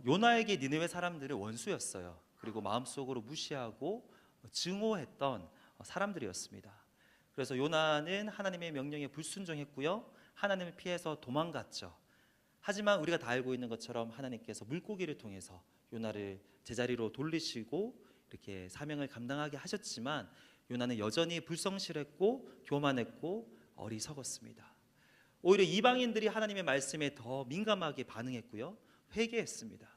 요나에게 니느웨 사람들은 원수였어요. 그리고 마음속으로 무시하고 증오했던 사람들이었습니다. 그래서 요나는 하나님의 명령에 불순종했고요, 하나님을 피해서 도망갔죠. 하지만 우리가 다 알고 있는 것처럼 하나님께서 물고기를 통해서 요나를 제자리로 돌리시고 이렇게 사명을 감당하게 하셨지만 요나는 여전히 불성실했고 교만했고 어리석었습니다. 오히려 이방인들이 하나님의 말씀에 더 민감하게 반응했고요, 회개했습니다.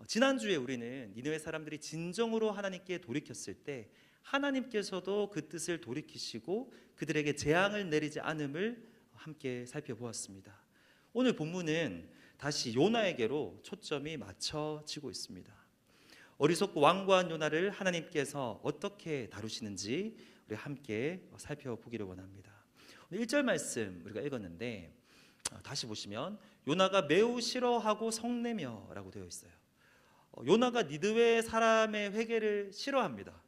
지난주에 우리는 니느웨 사람들이 진정으로 하나님께 돌이켰을 때 하나님께서도 그 뜻을 돌이키시고 그들에게 재앙을 내리지 않음을 함께 살펴보았습니다. 오늘 본문은 다시 요나에게로 초점이 맞춰지고 있습니다. 어리석고 완고한 요나를 하나님께서 어떻게 다루시는지 우리 함께 살펴보기를 원합니다. 1절 말씀 우리가 읽었는데 다시 보시면 요나가 매우 싫어하고 성내며 라고 되어 있어요. 요나가 니느웨 사람의 회개를 싫어합니다.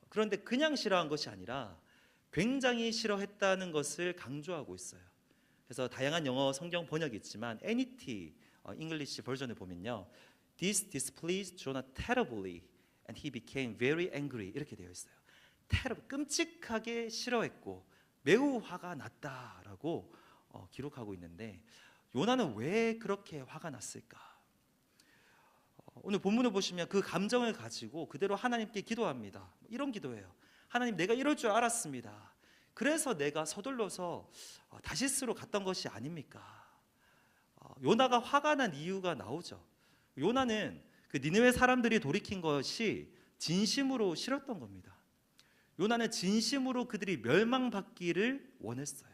그런데 그냥 싫어한 것이 아니라 굉장히 싫어했다는 것을 강조하고 있어요. 그래서 다양한 영어 성경 번역이 있지만 NET 잉글리시 버전을 보면요, This displeased Jonah terribly and he became very angry 이렇게 되어 있어요. 끔찍하게 싫어했고 매우 화가 났다라고 기록하고 있는데 요나는 왜 그렇게 화가 났을까? 오늘 본문을 보시면 그 감정을 가지고 그대로 하나님께 기도합니다. 이런 기도예요. 하나님, 내가 이럴 줄 알았습니다. 그래서 내가 서둘러서 다시스로 갔던 것이 아닙니까? 요나가 화가 난 이유가 나오죠. 요나는 그 니느웨 사람들이 돌이킨 것이 진심으로 싫었던 겁니다. 요나는 진심으로 그들이 멸망받기를 원했어요.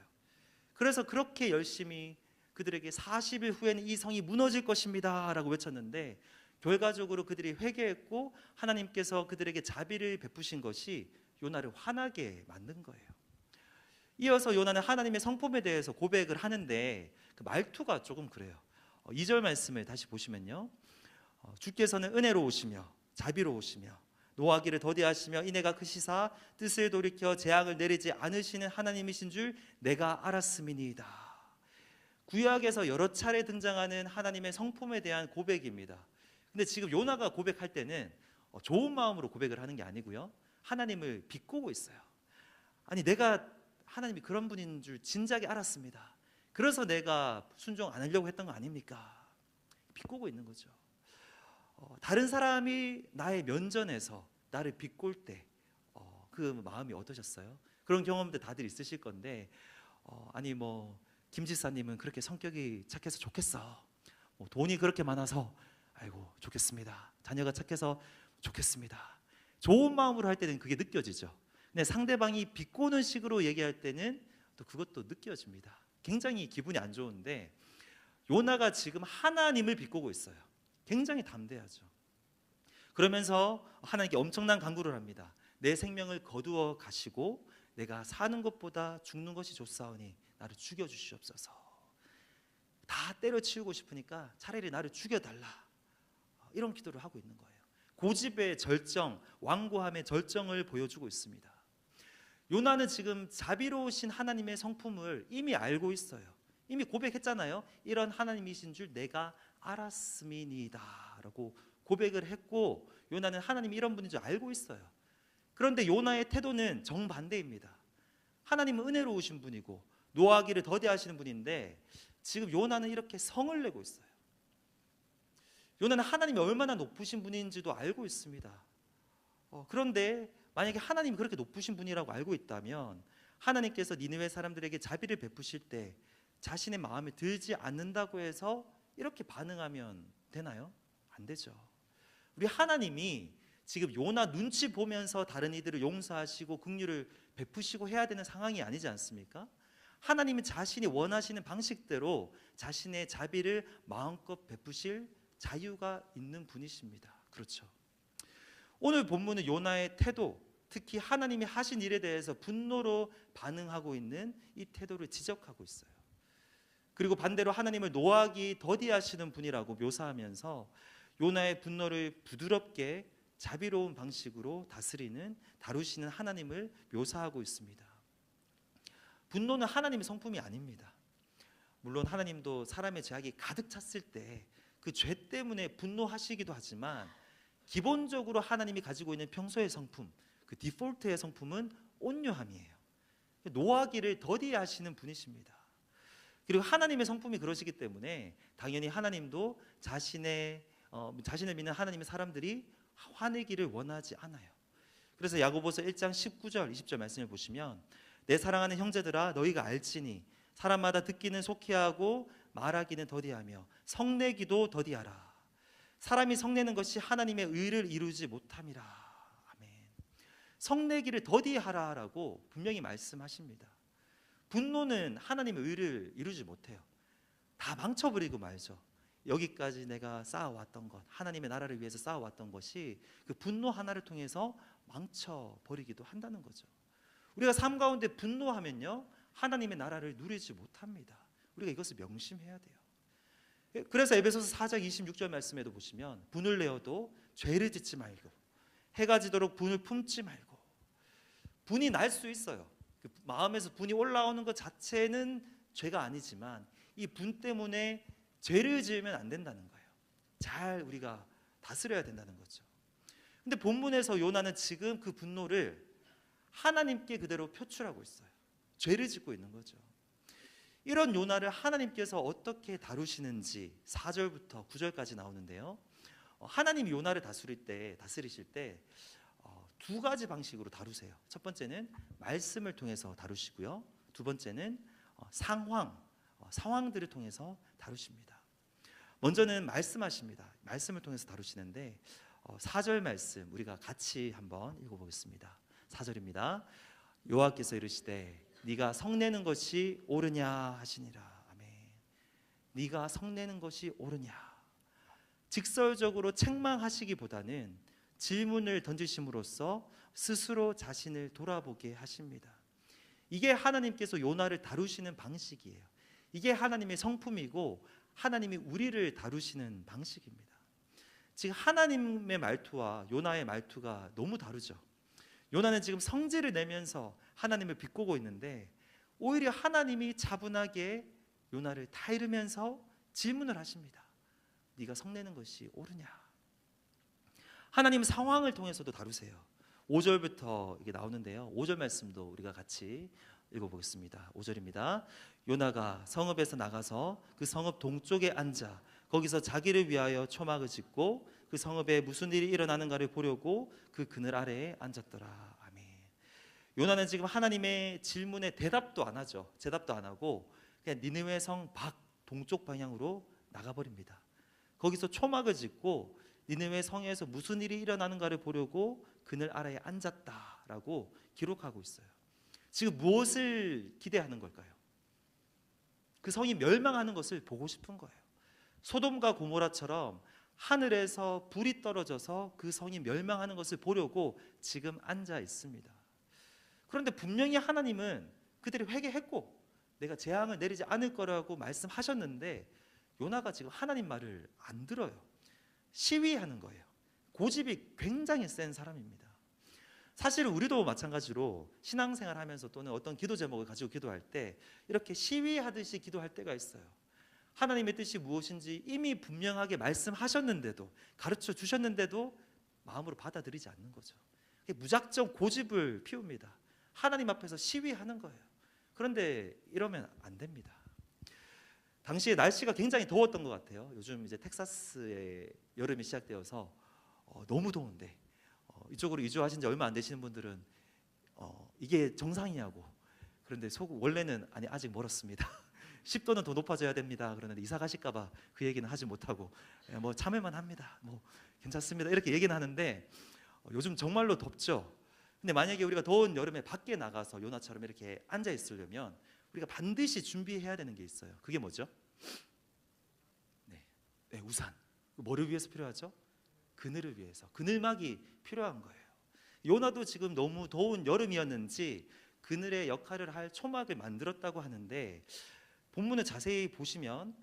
그래서 그렇게 열심히 그들에게 40일 후에는 이 성이 무너질 것입니다 라고 외쳤는데 결과적으로 그들이 회개했고 하나님께서 그들에게 자비를 베푸신 것이 요나를 화나게 만든 거예요. 이어서 요나는 하나님의 성품에 대해서 고백을 하는데 그 말투가 조금 그래요. 2절 말씀을 다시 보시면요, 주께서는 은혜로우시며 자비로우시며 노하기를 더디하시며 인애가 크시사 뜻을 돌이켜 재앙을 내리지 않으시는 하나님이신 줄 내가 알았음이니이다. 구약에서 여러 차례 등장하는 하나님의 성품에 대한 고백입니다. 근데 지금 요나가 고백할 때는 좋은 마음으로 고백을 하는 게 아니고요, 하나님을 비꼬고 있어요. 아니, 내가 하나님이 그런 분인 줄 진작에 알았습니다. 그래서 내가 순종 안 하려고 했던 거 아닙니까? 비꼬고 있는 거죠. 다른 사람이 나의 면전에서 나를 비꼴 때 그 마음이 어떠셨어요? 그런 경험들 다들 있으실 건데 아니 김 지사님은 그렇게 성격이 착해서 좋겠어, 돈이 그렇게 많아서 아이고 좋겠습니다, 자녀가 착해서 좋겠습니다. 좋은 마음으로 할 때는 그게 느껴지죠. 근데 상대방이 비꼬는 식으로 얘기할 때는 또 그것도 느껴집니다. 굉장히 기분이 안 좋은데 요나가 지금 하나님을 비꼬고 있어요. 굉장히 담대하죠. 그러면서 하나님께 엄청난 간구를 합니다. 내 생명을 거두어 가시고 내가 사는 것보다 죽는 것이 좋사오니 나를 죽여주시옵소서. 다 때려치우고 싶으니까 차라리 나를 죽여달라, 이런 기도를 하고 있는 거예요. 고집의 절정, 완고함의 절정을 보여주고 있습니다. 요나는 지금 자비로우신 하나님의 성품을 이미 알고 있어요. 이미 고백했잖아요. 이런 하나님이신 줄 내가 알았음이니이다 라고 고백을 했고 요나는 하나님이 이런 분인 줄 알고 있어요. 그런데 요나의 태도는 정반대입니다. 하나님은 은혜로우신 분이고 노하기를 더디하시는 분인데 지금 요나는 이렇게 성을 내고 있어요. 요나는 하나님이 얼마나 높으신 분인지도 알고 있습니다. 그런데 만약에 하나님이 그렇게 높으신 분이라고 알고 있다면 하나님께서 니느웨 사람들에게 자비를 베푸실 때 자신의 마음에 들지 않는다고 해서 이렇게 반응하면 되나요? 안 되죠. 우리 하나님이 지금 요나 눈치 보면서 다른 이들을 용서하시고 긍휼을 베푸시고 해야 되는 상황이 아니지 않습니까? 하나님은 자신이 원하시는 방식대로 자신의 자비를 마음껏 베푸실 자유가 있는 분이십니다. 그렇죠. 오늘 본문은 요나의 태도, 특히 하나님이 하신 일에 대해서 분노로 반응하고 있는 이 태도를 지적하고 있어요. 그리고 반대로 하나님을 노하기 더디하시는 분이라고 묘사하면서 요나의 분노를 부드럽게 자비로운 방식으로 다루시는 하나님을 묘사하고 있습니다. 분노는 하나님의 성품이 아닙니다. 물론 하나님도 사람의 죄악이 가득 찼을 때 그 죄 때문에 분노하시기도 하지만 기본적으로 하나님이 가지고 있는 평소의 성품, 그 디폴트의 성품은 온유함이에요. 노하기를 더디하시는 분이십니다. 그리고 하나님의 성품이 그러시기 때문에 당연히 하나님도 자신을 믿는 하나님의 사람들이 화내기를 원하지 않아요. 그래서 야고보서 1장 19절 20절 말씀을 보시면 내 사랑하는 형제들아 너희가 알지니 사람마다 듣기는 속히 하고 말하기는 더디하며 성내기도 더디하라. 사람이 성내는 것이 하나님의 의를 이루지 못함이라. 아멘. 성내기를 더디하라라고 분명히 말씀하십니다. 분노는 하나님의 의를 이루지 못해요. 다 망쳐버리고 말죠. 여기까지 내가 쌓아왔던 것, 하나님의 나라를 위해서 쌓아왔던 것이 그 분노 하나를 통해서 망쳐버리기도 한다는 거죠. 우리가 삶 가운데 분노하면요 하나님의 나라를 누리지 못합니다. 우리가 이것을 명심해야 돼요. 그래서 에베소서 4장 26절 말씀에도 보시면 분을 내어도 죄를 짓지 말고 해가 지도록 분을 품지 말고. 분이 날 수 있어요. 그 마음에서 분이 올라오는 것 자체는 죄가 아니지만 이 분 때문에 죄를 지으면 안 된다는 거예요. 잘 우리가 다스려야 된다는 거죠. 근데 본문에서 요나는 지금 그 분노를 하나님께 그대로 표출하고 있어요. 죄를 짓고 있는 거죠. 이런 요나를 하나님께서 어떻게 다루시는지 4절부터 9절까지 나오는데요. 하나님이 요나를 다스리실 때 두 가지 방식으로 다루세요. 첫 번째는 말씀을 통해서 다루시고요. 두 번째는 상황들을 통해서 다루십니다. 먼저는 말씀하십니다. 말씀을 통해서 다루시는데 4절 말씀 우리가 같이 한번 읽어보겠습니다. 4절입니다. 여호와께서 이르시되 네가 성내는 것이 옳으냐 하시니라. 아멘. 네가 성내는 것이 옳으냐. 직설적으로 책망하시기보다는 질문을 던지심으로써 스스로 자신을 돌아보게 하십니다. 이게 하나님께서 요나를 다루시는 방식이에요. 이게 하나님의 성품이고 하나님이 우리를 다루시는 방식입니다. 지금 하나님의 말투와 요나의 말투가 너무 다르죠. 요나는 지금 성질을 내면서 하나님을 비꼬고 있는데 오히려 하나님이 차분하게 요나를 타이르면서 질문을 하십니다. 네가 성내는 것이 옳으냐. 하나님 상황을 통해서도 다루세요. 5절부터 이게 나오는데요. 5절 말씀도 우리가 같이 읽어보겠습니다. 5절입니다. 요나가 성읍에서 나가서 그 성읍 동쪽에 앉아 거기서 자기를 위하여 초막을 짓고 그 성읍에 무슨 일이 일어나는가를 보려고 그 그늘 아래에 앉았더라. 아멘. 요나는 지금 하나님의 질문에 대답도 안 하죠. 대답도 안 하고 그냥 니느웨 성 밖 동쪽 방향으로 나가버립니다. 거기서 초막을 짓고 니느웨 성에서 무슨 일이 일어나는가를 보려고 그늘 아래에 앉았다라고 기록하고 있어요. 지금 무엇을 기대하는 걸까요? 그 성이 멸망하는 것을 보고 싶은 거예요. 소돔과 고모라처럼 하늘에서 불이 떨어져서 그 성이 멸망하는 것을 보려고 지금 앉아 있습니다. 그런데 분명히 하나님은 그들이 회개했고 내가 재앙을 내리지 않을 거라고 말씀하셨는데 요나가 지금 하나님 말을 안 들어요. 시위하는 거예요. 고집이 굉장히 센 사람입니다. 사실 우리도 마찬가지로 신앙생활 하면서 또는 어떤 기도 제목을 가지고 기도할 때 이렇게 시위하듯이 기도할 때가 있어요. 하나님의 뜻이 무엇인지 이미 분명하게 말씀하셨는데도 가르쳐 주셨는데도 마음으로 받아들이지 않는 거죠. 무작정 고집을 피웁니다. 하나님 앞에서 시위하는 거예요. 그런데 이러면 안 됩니다. 당시에 날씨가 굉장히 더웠던 것 같아요. 요즘 이제 텍사스의 여름이 시작되어서 너무 더운데 이쪽으로 이주하신 지 얼마 안 되시는 분들은 이게 정상이냐고. 그런데 원래는 아직 멀었습니다. 10도는 더 높아져야 됩니다. 그러는데 이사 가실까봐 그 얘기는 하지 못하고 뭐 참을만 합니다. 뭐 괜찮습니다. 이렇게 얘기는 하는데 요즘 정말로 덥죠. 근데 만약에 우리가 더운 여름에 밖에 나가서 요나처럼 이렇게 앉아 있으려면 우리가 반드시 준비해야 되는 게 있어요. 그게 뭐죠? 네, 우산. 뭐를 위해서 필요하죠? 그늘을 위해서. 그늘막이 필요한 거예요. 요나도 지금 너무 더운 여름이었는지 그늘의 역할을 할 초막을 만들었다고 하는데 본문을 자세히 보시면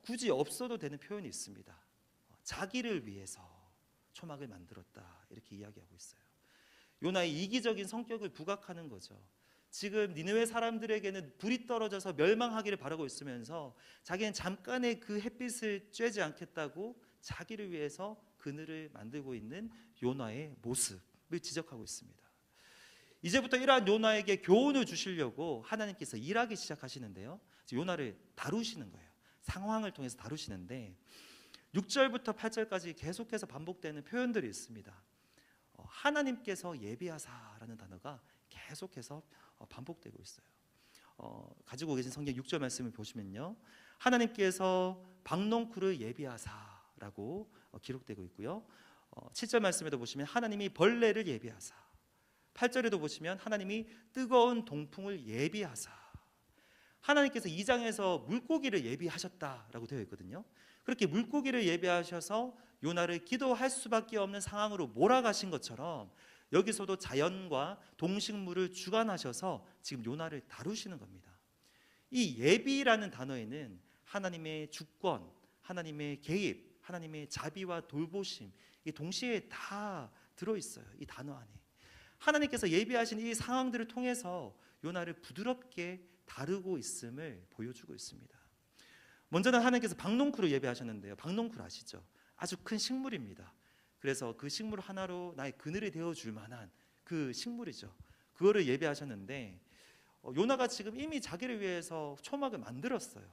굳이 없어도 되는 표현이 있습니다. 자기를 위해서 초막을 만들었다 이렇게 이야기하고 있어요. 요나의 이기적인 성격을 부각하는 거죠. 지금 니느웨 사람들에게는 불이 떨어져서 멸망하기를 바라고 있으면서 자기는 잠깐의 그 햇빛을 쬐지 않겠다고 자기를 위해서 그늘을 만들고 있는 요나의 모습을 지적하고 있습니다. 이제부터 이러한 요나에게 교훈을 주시려고 하나님께서 일하기 시작하시는데요, 요나를 다루시는 거예요. 상황을 통해서 다루시는데 6절부터 8절까지 계속해서 반복되는 표현들이 있습니다. 하나님께서 예비하사라는 단어가 계속해서 반복되고 있어요. 가지고 계신 성경 6절 말씀을 보시면요, 하나님께서 박농쿨을 예비하사라고 기록되고 있고요, 7절 말씀에도 보시면 하나님이 벌레를 예비하사, 8절에도 보시면 하나님이 뜨거운 동풍을 예비하사, 하나님께서 2장에서 물고기를 예비하셨다라고 되어 있거든요. 그렇게 물고기를 예비하셔서 요나를 기도할 수밖에 없는 상황으로 몰아가신 것처럼 여기서도 자연과 동식물을 주관하셔서 지금 요나를 다루시는 겁니다. 이 예비라는 단어에는 하나님의 주권, 하나님의 개입, 하나님의 자비와 돌보심, 이 동시에 다 들어있어요. 이 단어 안에 하나님께서 예비하신 이 상황들을 통해서 요나를 부드럽게 다루고 있음을 보여주고 있습니다. 먼저는 하나님께서 박농쿨을 예비하셨는데요, 박농쿨 아시죠? 아주 큰 식물입니다. 그래서 그 식물 하나로 나의 그늘이 되어줄 만한 그 식물이죠. 그거를 예비하셨는데 요나가 지금 이미 자기를 위해서 초막을 만들었어요.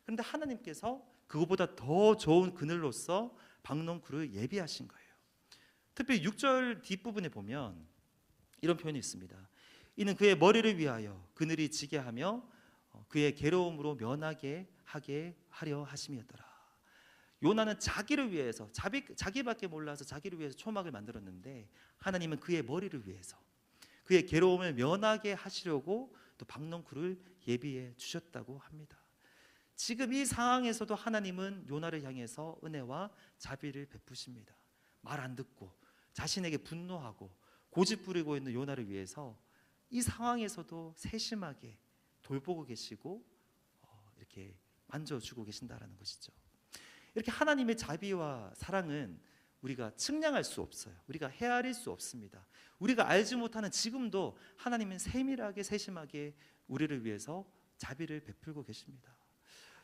그런데 하나님께서 그거보다 더 좋은 그늘로서 박농쿨을 예비하신 거예요. 특별히 6절 뒷부분에 보면 이런 표현이 있습니다. 이는 그의 머리를 위하여 그늘이 지게 하며 그의 괴로움으로 면하게 하게 하려 하심이었더라. 요나는 자기를 위해서, 자기밖에 몰라서 자기를 위해서 초막을 만들었는데 하나님은 그의 머리를 위해서, 그의 괴로움을 면하게 하시려고 또 박농쿨을 예비해 주셨다고 합니다. 지금 이 상황에서도 하나님은 요나를 향해서 은혜와 자비를 베푸십니다. 말 안 듣고 자신에게 분노하고 고집 부리고 있는 요나를 위해서 이 상황에서도 세심하게 돌보고 계시고 이렇게 만져주고 계신다라는 것이죠. 이렇게 하나님의 자비와 사랑은 우리가 측량할 수 없어요. 우리가 헤아릴 수 없습니다. 우리가 알지 못하는 지금도 하나님은 세밀하게 세심하게 우리를 위해서 자비를 베풀고 계십니다.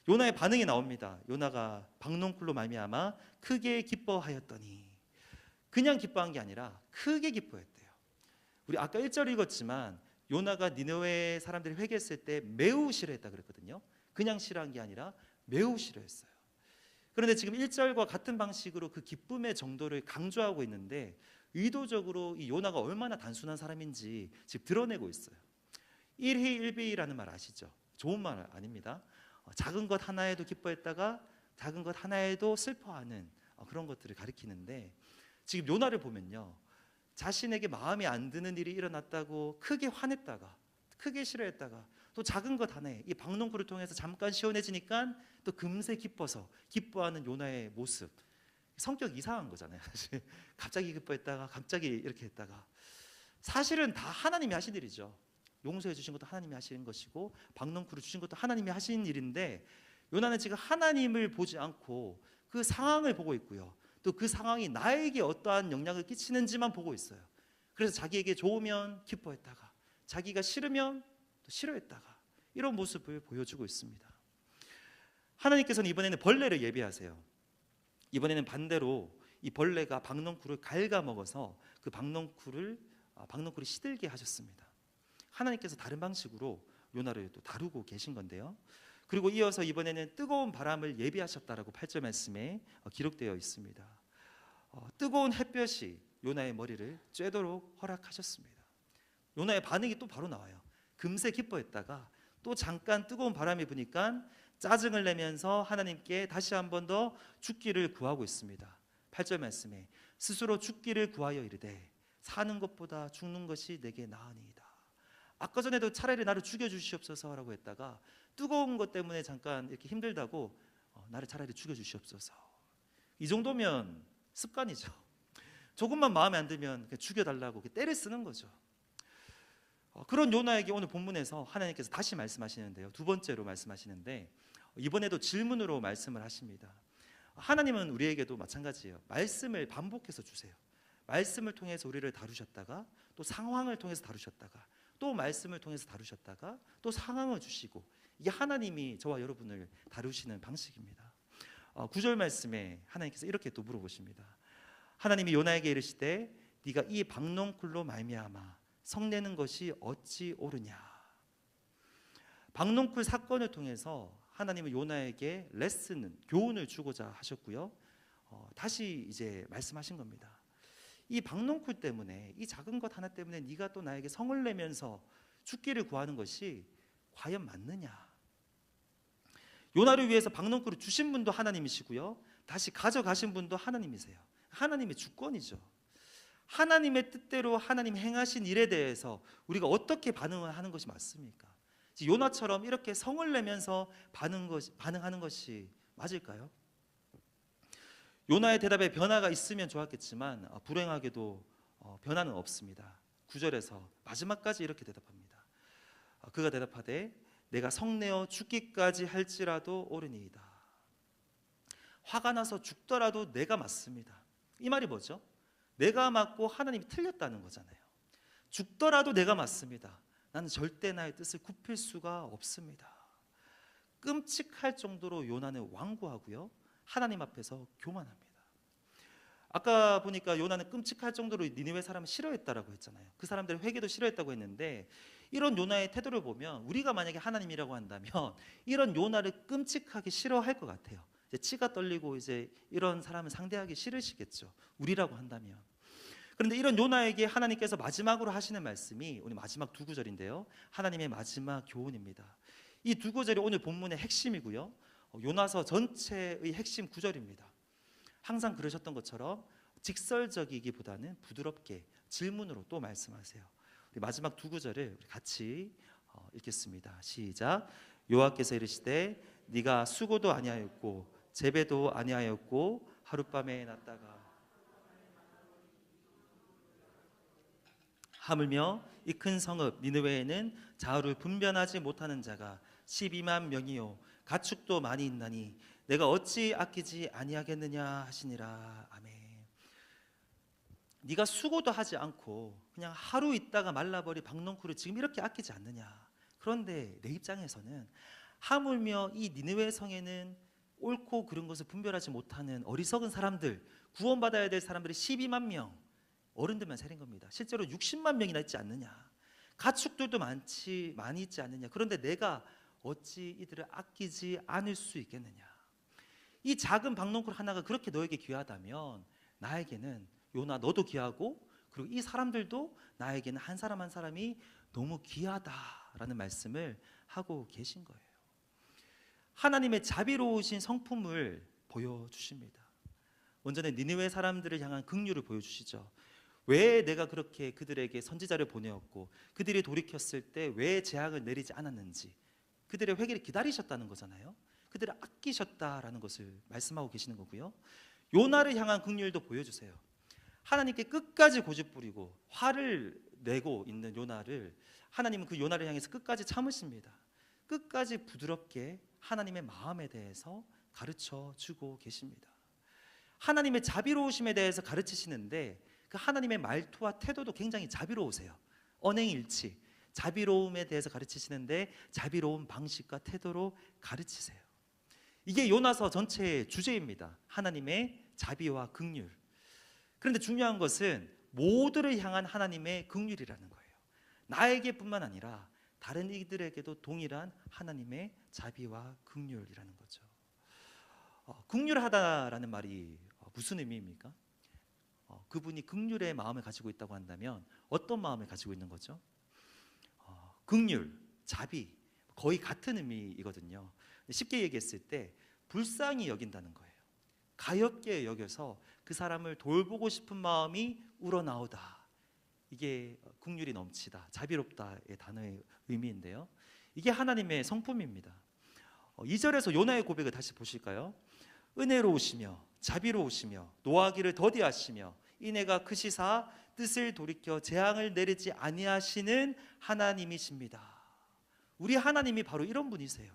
요나의 반응이 나옵니다. 요나가 박농쿨로 말미암아 크게 기뻐하였더니, 그냥 기뻐한 게 아니라 크게 기뻐했대요. 우리 아까 1절 읽었지만 요나가 니느웨 사람들이 회개했을 때 매우 싫어했다 그랬거든요. 그냥 싫어한 게 아니라 매우 싫어했어요. 그런데 지금 1절과 같은 방식으로 그 기쁨의 정도를 강조하고 있는데 의도적으로 이 요나가 얼마나 단순한 사람인지 지금 드러내고 있어요. 일희일비라는 말 아시죠? 좋은 말 아닙니다. 작은 것 하나에도 기뻐했다가 작은 것 하나에도 슬퍼하는 그런 것들을 가리키는데, 지금 요나를 보면요, 자신에게 마음에 안 드는 일이 일어났다고 크게 화냈다가 크게 싫어했다가 또 작은 것 하나에 이 박농쿨을 통해서 잠깐 시원해지니까 또 금세 기뻐서 기뻐하는 요나의 모습, 성격 이상한 거잖아요. 사실 갑자기 기뻐했다가 갑자기 이렇게 했다가 사실은 다 하나님이 하신 일이죠. 용서해 주신 것도 하나님이 하신 것이고 박농쿨을 주신 것도 하나님이 하신 일인데 요나는 지금 하나님을 보지 않고 그 상황을 보고 있고요, 또 그 상황이 나에게 어떠한 영향을 끼치는지만 보고 있어요. 그래서 자기에게 좋으면 기뻐했다가 자기가 싫으면 또 싫어했다가 이런 모습을 보여주고 있습니다. 하나님께서는 이번에는 벌레를 예비하세요. 이번에는 반대로 이 벌레가 박농쿨을 갉아먹어서 그 박농쿨이 시들게 하셨습니다. 하나님께서 다른 방식으로 요나를 또 다루고 계신 건데요. 그리고 이어서 이번에는 뜨거운 바람을 예비하셨다라고 8절 말씀에 기록되어 있습니다. 뜨거운 햇볕이 요나의 머리를 쬐도록 허락하셨습니다. 요나의 반응이 또 바로 나와요. 금세 기뻐했다가 또 잠깐 뜨거운 바람이 부니까 짜증을 내면서 하나님께 다시 한 번 더 죽기를 구하고 있습니다. 8절 말씀에 스스로 죽기를 구하여 이르되 사는 것보다 죽는 것이 내게 나으니이다. 아까 전에도 차라리 나를 죽여주시옵소서라고 했다가 뜨거운 것 때문에 잠깐 이렇게 힘들다고 나를 차라리 죽여주시옵소서. 이 정도면 습관이죠. 조금만 마음에 안 들면 죽여달라고 때를 쓰는 거죠. 그런 요나에게 오늘 본문에서 하나님께서 다시 말씀하시는데요, 두 번째로 말씀하시는데 이번에도 질문으로 말씀을 하십니다. 하나님은 우리에게도 마찬가지예요. 말씀을 반복해서 주세요. 말씀을 통해서 우리를 다루셨다가 또 상황을 통해서 다루셨다가 또 말씀을 통해서 다루셨다가 또 상황을 주시고, 이게 하나님이 저와 여러분을 다루시는 방식입니다. 9절 말씀에 하나님께서 이렇게 또 물어보십니다. 하나님이 요나에게 이르시되 네가 이 박농쿨로 말미암아 성내는 것이 어찌 옳으냐. 박농쿨 사건을 통해서 하나님은 요나에게 레슨은 교훈을 주고자 하셨고요. 다시 이제 말씀하신 겁니다. 이 박농쿨 때문에, 이 작은 것 하나 때문에 네가 또 나에게 성을 내면서 죽기를 구하는 것이 과연 맞느냐. 요나를 위해서 박농쿨을 주신 분도 하나님이시고요, 다시 가져가신 분도 하나님이세요. 하나님의 주권이죠. 하나님의 뜻대로 하나님 행하신 일에 대해서 우리가 어떻게 반응을 하는 것이 맞습니까? 요나처럼 이렇게 성을 내면서 반응하는 것이 맞을까요? 요나의 대답에 변화가 있으면 좋았겠지만 불행하게도 변화는 없습니다. 9절에서 마지막까지 이렇게 대답합니다. 그가 대답하되 내가 성내어 죽기까지 할지라도 옳으니이다. 화가 나서 죽더라도 내가 맞습니다. 이 말이 뭐죠? 내가 맞고 하나님이 틀렸다는 거잖아요. 죽더라도 내가 맞습니다. 나는 절대 나의 뜻을 굽힐 수가 없습니다. 끔찍할 정도로 요나는 완고하고요, 하나님 앞에서 교만합니다. 아까 보니까 요나는 끔찍할 정도로 니느웨 사람을 싫어했다라고 했잖아요. 그 사람들의 회개도 싫어했다고 했는데, 이런 요나의 태도를 보면 우리가 만약에 하나님이라고 한다면 이런 요나를 끔찍하게 싫어할 것 같아요. 이제 치가 떨리고 이제 이런 사람을 상대하기 싫으시겠죠, 우리라고 한다면. 그런데 이런 요나에게 하나님께서 마지막으로 하시는 말씀이 오늘 마지막 두 구절인데요, 하나님의 마지막 교훈입니다. 이 두 구절이 오늘 본문의 핵심이고요, 요나서 전체의 핵심 구절입니다. 항상 그러셨던 것처럼 직설적이기보다는 부드럽게 질문으로 또 말씀하세요. 우리 마지막 두 구절을 우리 같이 읽겠습니다. 시작. 여호와께서 이르시되 네가 수고도 아니하였고 재배도 아니하였고 하룻밤에 났다가 하물며 이 큰 성읍 니느웨에는 좌우를 분변하지 못하는 자가 12만 명이요 가축도 많이 있나니 내가 어찌 아끼지 아니하겠느냐 하시니라. 아멘. 네가 수고도 하지 않고 그냥 하루 있다가 말라버린 박농쿨을 지금 이렇게 아끼지 않느냐. 그런데 내 입장에서는 하물며 이 니느웨 성에는 옳고 그른 것을 분별하지 못하는 어리석은 사람들, 구원받아야 될 사람들이 12만 명, 어른들만 세린 겁니다. 실제로 60만 명이나 있지 않느냐. 가축들도 많이 있지 않느냐. 그런데 내가 어찌 이들을 아끼지 않을 수 있겠느냐. 이 작은 박농쿨 하나가 그렇게 너에게 귀하다면 나에게는 요나 너도 귀하고, 그리고 이 사람들도 나에게는 한 사람 한 사람이 너무 귀하다라는 말씀을 하고 계신 거예요. 하나님의 자비로우신 성품을 보여주십니다. 먼저는 니느웨 사람들을 향한 긍휼을 보여주시죠. 왜 내가 그렇게 그들에게 선지자를 보내었고 그들이 돌이켰을 때 왜 재앙을 내리지 않았는지, 그들의 회개를 기다리셨다는 거잖아요. 그들을 아끼셨다라는 것을 말씀하고 계시는 거고요. 요나를 향한 긍휼도 보여주세요. 하나님께 끝까지 고집부리고 화를 내고 있는 요나를 하나님은 그 요나를 향해서 끝까지 참으십니다. 끝까지 부드럽게 하나님의 마음에 대해서 가르쳐 주고 계십니다. 하나님의 자비로우심에 대해서 가르치시는데 그 하나님의 말투와 태도도 굉장히 자비로우세요. 언행일치, 자비로움에 대해서 가르치시는데 자비로운 방식과 태도로 가르치세요. 이게 요나서 전체의 주제입니다. 하나님의 자비와 긍휼. 그런데 중요한 것은 모두를 향한 하나님의 긍휼이라는 거예요. 나에게뿐만 아니라 다른 이들에게도 동일한 하나님의 자비와 긍휼이라는 거죠. 긍휼하다라는 말이 무슨 의미입니까? 그분이 긍휼의 마음을 가지고 있다고 한다면 어떤 마음을 가지고 있는 거죠? 긍휼, 자비 거의 같은 의미이거든요. 쉽게 얘기했을 때 불쌍히 여긴다는 거예요. 가엾게 여겨서 그 사람을 돌보고 싶은 마음이 우러나오다. 이게 긍휼이 넘치다, 자비롭다의 단어의 의미인데요. 이게 하나님의 성품입니다. 2절에서 요나의 고백을 다시 보실까요? 은혜로우시며 자비로우시며 노하기를 더디하시며 이내가 크시사 뜻을 돌이켜 재앙을 내리지 아니하시는 하나님이십니다. 우리 하나님이 바로 이런 분이세요.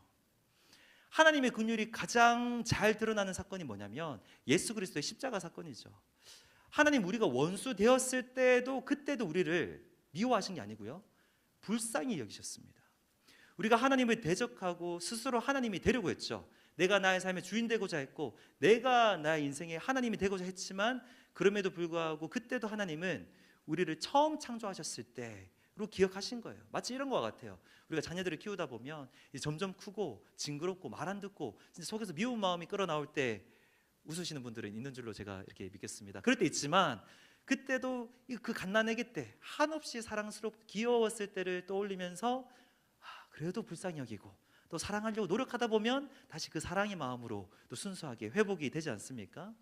하나님의 긍휼이 가장 잘 드러나는 사건이 뭐냐면 예수 그리스도의 십자가 사건이죠. 하나님, 우리가 원수 되었을 때도 그때도 우리를 미워하신 게 아니고요, 불쌍히 여기셨습니다. 우리가 하나님을 대적하고 스스로 하나님이 되려고 했죠. 내가 나의 삶의 주인 되고자 했고 내가 나의 인생의 하나님이 되고자 했지만 그럼에도 불구하고 그때도 하나님은 우리를 처음 창조하셨을 때로 기억하신 거예요. 마치 이런 것 같아요. 우리가 자녀들을 키우다 보면 이제 점점 크고 징그럽고 말 안 듣고 진짜 속에서 미운 마음이 끌어나올 때 웃으시는 분들은 있는 줄로 제가 이렇게 믿겠습니다. 그럴 때 있지만 그때도 그 갓난아기 때 한없이 사랑스럽고 귀여웠을 때를 떠올리면서 그래도 불쌍히 여기고 또 사랑하려고 노력하다 보면 다시 그 사랑의 마음으로 또 순수하게 회복이 되지 않습니까?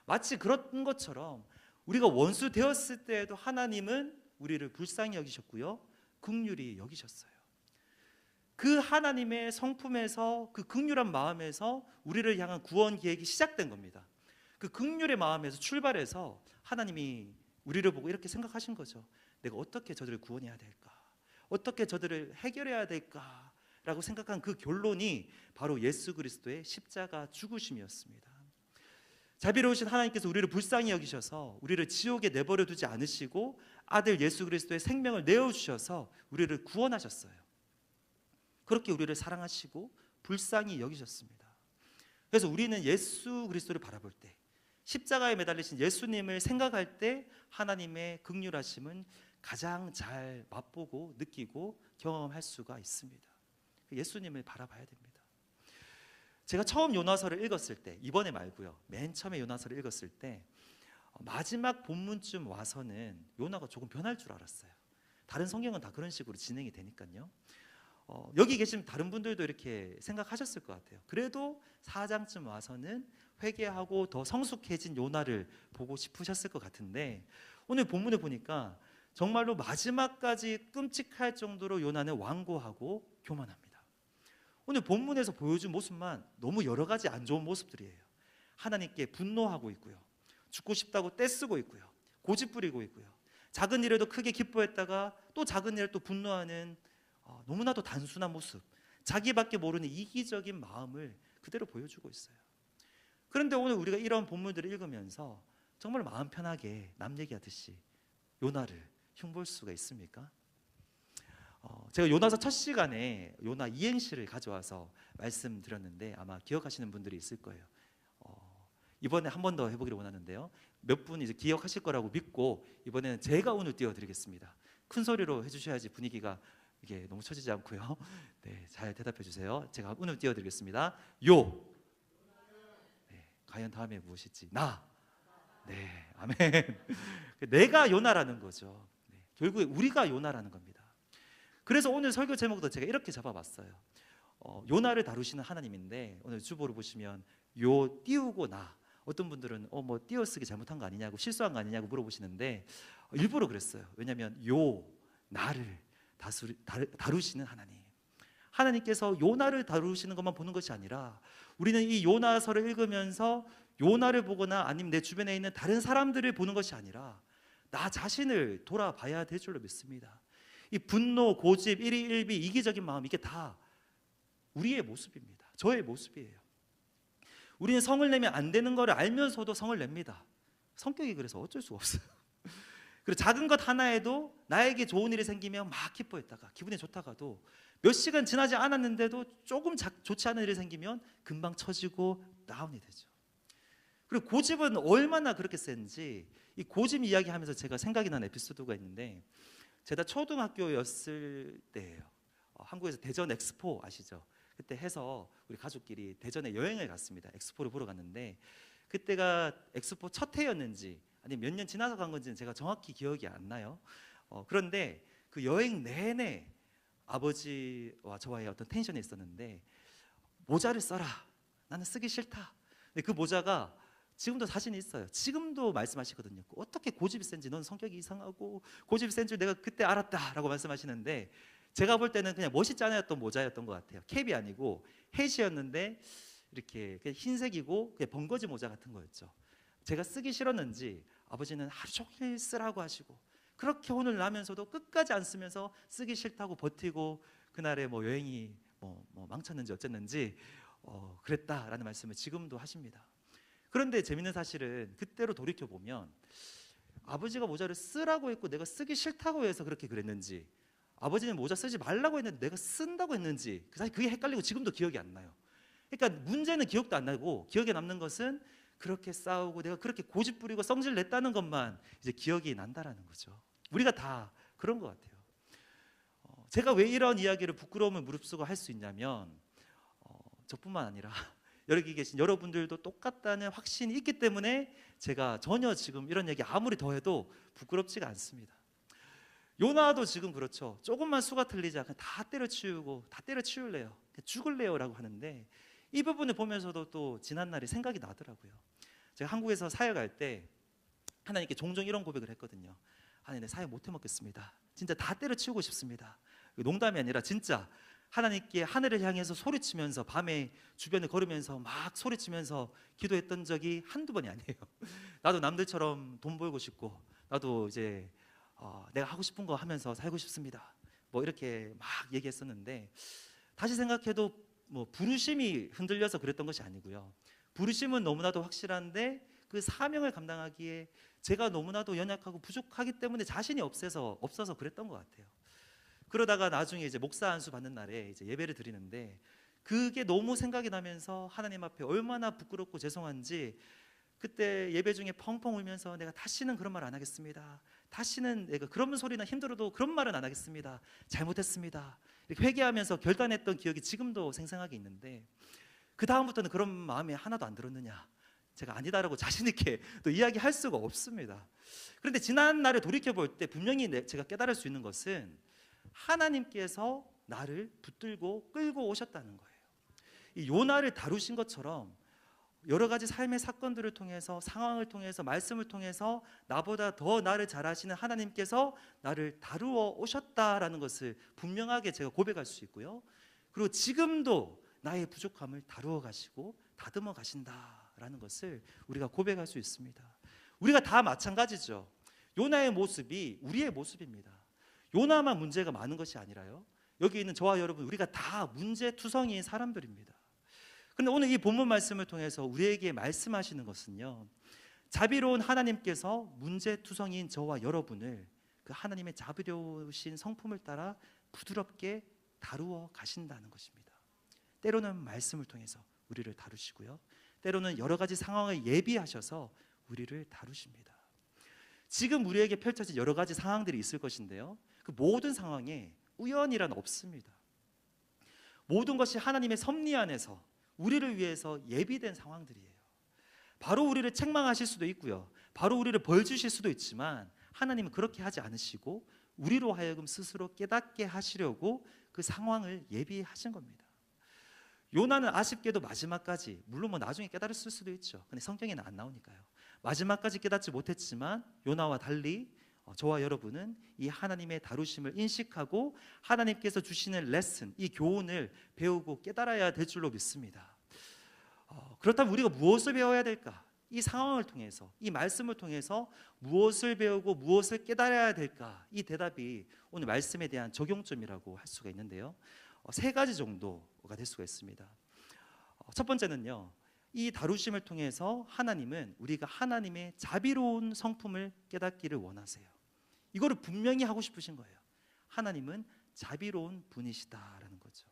마치 그런 것처럼 우리가 원수 되었을 때에도 하나님은 우리를 불쌍히 여기셨고요, 긍휼히 여기셨어요. 그 하나님의 성품에서, 그 긍휼한 마음에서 우리를 향한 구원 계획이 시작된 겁니다. 그 긍휼의 마음에서 출발해서 하나님이 우리를 보고 이렇게 생각하신 거죠. 내가 어떻게 저들을 구원해야 될까? 어떻게 저들을 해결해야 될까? 라고 생각한 그 결론이 바로 예수 그리스도의 십자가 죽으심이었습니다. 자비로우신 하나님께서 우리를 불쌍히 여기셔서 우리를 지옥에 내버려 두지 않으시고 아들 예수 그리스도의 생명을 내어주셔서 우리를 구원하셨어요. 그렇게 우리를 사랑하시고 불쌍히 여기셨습니다. 그래서 우리는 예수 그리스도를 바라볼 때, 십자가에 매달리신 예수님을 생각할 때 하나님의 긍휼하심은 가장 잘 맛보고 느끼고 경험할 수가 있습니다. 예수님을 바라봐야 됩니다. 제가 처음 요나서를 읽었을 때, 이번에 말고요, 맨 처음에 요나서를 읽었을 때 마지막 본문쯤 와서는 요나가 조금 변할 줄 알았어요. 다른 성경은 다 그런 식으로 진행이 되니까요. 여기 계신 다른 분들도 이렇게 생각하셨을 것 같아요. 그래도 4장쯤 와서는 회개하고 더 성숙해진 요나를 보고 싶으셨을 것 같은데 오늘 본문을 보니까 정말로 마지막까지 끔찍할 정도로 요나는 완고하고 교만합니다. 오늘 본문에서 보여준 모습만 너무 여러 가지 안 좋은 모습들이에요. 하나님께 분노하고 있고요, 죽고 싶다고 떼쓰고 있고요, 고집 부리고 있고요, 작은 일에도 크게 기뻐했다가 또 작은 일에 또 분노하는 너무나도 단순한 모습, 자기밖에 모르는 이기적인 마음을 그대로 보여주고 있어요. 그런데 오늘 우리가 이런 본문들을 읽으면서 정말 마음 편하게 남 얘기하듯이 요나를 흉볼 수가 있습니까? 제가 요나서 첫 시간에 요나 이행시를 가져와서 말씀드렸는데 아마 기억하시는 분들이 있을 거예요. 이번에 한 번 더 해보기를 원하는데요, 몇 분 이제 기억하실 거라고 믿고 이번에는 제가 오늘 띄워드리겠습니다. 큰 소리로 해주셔야지 분위기가 이게 너무 처지지 않고요. 네, 잘 대답해 주세요. 제가 오늘 띄워드리겠습니다. 요. 네, 과연 다음에 무엇일지. 나. 네, 아멘. 내가 요나라는 거죠. 네, 결국에 우리가 요나라는 겁니다. 그래서 오늘 설교 제목도 제가 이렇게 잡아봤어요. 요나를 다루시는 하나님인데 오늘 주보를 보시면 요 띄우고 나. 어떤 분들은 뭐 띄어쓰기 잘못한 거 아니냐고, 실수한 거 아니냐고 물어보시는데 일부러 그랬어요. 왜냐하면 요 나를 다루시는 하나님께서 요나를 다루시는 것만 보는 것이 아니라 우리는 이 요나서를 읽으면서 요나를 보거나 아니면 내 주변에 있는 다른 사람들을 보는 것이 아니라 나 자신을 돌아봐야 될 줄로 믿습니다. 이 분노, 고집, 일희일비, 이기적인 마음, 이게 다 우리의 모습입니다. 저의 모습이에요. 우리는 성을 내면 안 되는 것을 알면서도 성을 냅니다. 성격이 그래서 어쩔 수가 없어요. 그리고 작은 것 하나에도 나에게 좋은 일이 생기면 막 기뻐했다가 기분이 좋다가도 몇 시간 지나지 않았는데도 조금 좋지 않은 일이 생기면 금방 처지고 다운이 되죠. 그리고 고집은 얼마나 그렇게 센지 이 고집 이야기하면서 제가 생각이 난 에피소드가 있는데 제가 초등학교였을 때예요. 한국에서 대전 엑스포 아시죠? 그때 해서 우리 가족끼리 대전에 여행을 갔습니다. 엑스포를 보러 갔는데 그때가 엑스포 첫 해였는지 아니면 몇 년 지나서 간 건지는 제가 정확히 기억이 안 나요. 그런데 그 여행 내내 아버지와 저와의 어떤 텐션이 있었는데 모자를 써라, 나는 쓰기 싫다. 근데 그 모자가 지금도 사진이 있어요. 지금도 말씀하시거든요. 어떻게 고집이 센지, 넌 성격이 이상하고 고집이 센 줄 내가 그때 알았다라고 말씀하시는데 제가 볼 때는 그냥 멋있지 않았던 모자였던 것 같아요. 캡이 아니고 햇이었는데 이렇게 그냥 흰색이고 그냥 번거지 모자 같은 거였죠. 제가 쓰기 싫었는지 아버지는 하루 종일 쓰라고 하시고 그렇게 혼을 나면서도 끝까지 안 쓰면서 쓰기 싫다고 버티고 그날에 뭐 여행이 뭐 망쳤는지 어쨌는지 그랬다라는 말씀을 지금도 하십니다. 그런데 재밌는 사실은 그때로 돌이켜 보면 아버지가 모자를 쓰라고 했고 내가 쓰기 싫다고 해서 그렇게 그랬는지 아버지는 모자 쓰지 말라고 했는데 내가 쓴다고 했는지 사실 그게 헷갈리고 지금도 기억이 안 나요. 그러니까 문제는 기억도 안 나고 기억에 남는 것은 그렇게 싸우고 내가 그렇게 고집 부리고 성질 냈다는 것만 이제 기억이 난다라는 거죠. 우리가 다 그런 것 같아요. 제가 왜 이런 이야기를 부끄러움을 무릅쓰고 할 수 있냐면 저뿐만 아니라 여기 계신 여러분들도 똑같다는 확신이 있기 때문에 제가 전혀 지금 이런 얘기 아무리 더 해도 부끄럽지가 않습니다. 요나도 지금 그렇죠. 조금만 수가 틀리자 그냥 다 때려치우고 다 때려치울래요. 죽을래요 라고 하는데 이 부분을 보면서도 또 지난 날이 생각이 나더라고요. 제가 한국에서 사역할 때 하나님께 종종 이런 고백을 했거든요. 하나님, 내 사역 못 해먹겠습니다. 진짜 다 때려치우고 싶습니다. 농담이 아니라 진짜 하나님께 하늘을 향해서 소리치면서 밤에 주변을 걸으면서 막 소리치면서 기도했던 적이 한두 번이 아니에요. 나도 남들처럼 돈 벌고 싶고 나도 이제 내가 하고 싶은 거 하면서 살고 싶습니다. 뭐 이렇게 막 얘기했었는데 다시 생각해도 뭐 부르심이 흔들려서 그랬던 것이 아니고요. 부르심은 너무나도 확실한데 그 사명을 감당하기에 제가 너무나도 연약하고 부족하기 때문에 자신이 없어서 그랬던 것 같아요. 그러다가 나중에 이제 목사 안수 받는 날에 이제 예배를 드리는데 그게 너무 생각이 나면서 하나님 앞에 얼마나 부끄럽고 죄송한지 그때 예배 중에 펑펑 울면서 내가 다시는 그런 말 안 하겠습니다. 다시는 내가 그런 소리나 힘들어도 그런 말은 안 하겠습니다. 잘못했습니다. 이렇게 회개하면서 결단했던 기억이 지금도 생생하게 있는데 그 다음부터는 그런 마음이 하나도 안 들었느냐? 제가 아니다라고 자신 있게 또 이야기할 수가 없습니다. 그런데 지난 날에 돌이켜 볼 때 분명히 제가 깨달을 수 있는 것은 하나님께서 나를 붙들고 끌고 오셨다는 거예요. 이 요나를 다루신 것처럼 여러 가지 삶의 사건들을 통해서 상황을 통해서 말씀을 통해서 나보다 더 나를 잘 아시는 하나님께서 나를 다루어 오셨다라는 것을 분명하게 제가 고백할 수 있고요. 그리고 지금도 나의 부족함을 다루어 가시고 다듬어 가신다라는 것을 우리가 고백할 수 있습니다. 우리가 다 마찬가지죠. 요나의 모습이 우리의 모습입니다. 요나만 문제가 많은 것이 아니라요. 여기 있는 저와 여러분 우리가 다 문제투성이인 사람들입니다. 그런데 오늘 이 본문 말씀을 통해서 우리에게 말씀하시는 것은요, 자비로운 하나님께서 문제투성이인 저와 여러분을 그 하나님의 자비로우신 성품을 따라 부드럽게 다루어 가신다는 것입니다. 때로는 말씀을 통해서 우리를 다루시고요, 때로는 여러 가지 상황을 예비하셔서 우리를 다루십니다. 지금 우리에게 펼쳐진 여러 가지 상황들이 있을 것인데요, 그 모든 상황에 우연이란 없습니다. 모든 것이 하나님의 섭리 안에서 우리를 위해서 예비된 상황들이에요. 바로 우리를 책망하실 수도 있고요, 바로 우리를 벌 주실 수도 있지만 하나님은 그렇게 하지 않으시고 우리로 하여금 스스로 깨닫게 하시려고 그 상황을 예비하신 겁니다. 요나는 아쉽게도 마지막까지, 물론 뭐 나중에 깨달았을 수도 있죠. 근데 성경에는 안 나오니까요. 마지막까지 깨닫지 못했지만 요나와 달리 저와 여러분은 이 하나님의 다루심을 인식하고 하나님께서 주시는 레슨, 이 교훈을 배우고 깨달아야 될 줄로 믿습니다. 그렇다면 우리가 무엇을 배워야 될까? 이 상황을 통해서, 이 말씀을 통해서 무엇을 배우고 무엇을 깨달아야 될까? 이 대답이 오늘 말씀에 대한 적용점이라고 할 수가 있는데요, 세 가지 정도가 될 수가 있습니다. 첫 번째는요, 이 다루심을 통해서 하나님은 우리가 하나님의 자비로운 성품을 깨닫기를 원하세요. 이거를 분명히 하고 싶으신 거예요. 하나님은 자비로운 분이시다라는 거죠.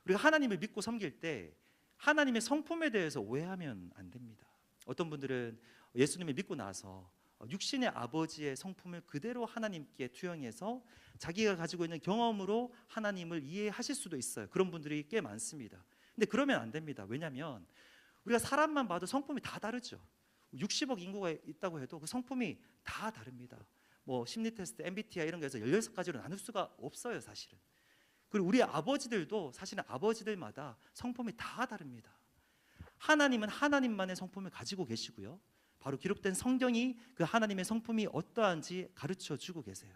우리가 하나님을 믿고 섬길 때 하나님의 성품에 대해서 오해하면 안 됩니다. 어떤 분들은 예수님을 믿고 나서 육신의 아버지의 성품을 그대로 하나님께 투영해서 자기가 가지고 있는 경험으로 하나님을 이해하실 수도 있어요. 그런 분들이 꽤 많습니다. 근데 그러면 안 됩니다. 왜냐하면 우리가 사람만 봐도 성품이 다 다르죠. 60억 인구가 있다고 해도 그 성품이 다 다릅니다. 뭐 심리 테스트, MBTI 이런 거에서 16가지로 나눌 수가 없어요, 사실은. 그리고 우리 아버지들도 사실은 아버지들마다 성품이 다 다릅니다. 하나님은 하나님만의 성품을 가지고 계시고요, 바로 기록된 성경이 그 하나님의 성품이 어떠한지 가르쳐 주고 계세요.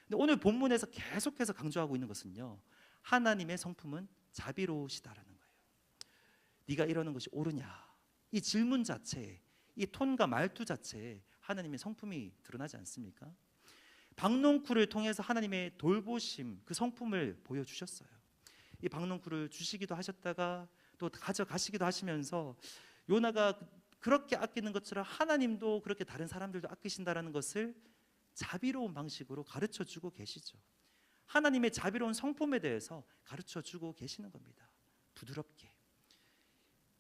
근데 오늘 본문에서 계속해서 강조하고 있는 것은요, 하나님의 성품은 자비로우시다라는 거예요. 네가 이러는 것이 옳으냐? 이 질문 자체에, 이 톤과 말투 자체에 하나님의 성품이 드러나지 않습니까? 박농쿨을 통해서 하나님의 돌보심, 그 성품을 보여주셨어요. 이 박농쿨을 주시기도 하셨다가 또 가져가시기도 하시면서 요나가 그렇게 아끼는 것처럼 하나님도 그렇게 다른 사람들도 아끼신다라는 것을 자비로운 방식으로 가르쳐주고 계시죠. 하나님의 자비로운 성품에 대해서 가르쳐주고 계시는 겁니다. 부드럽게.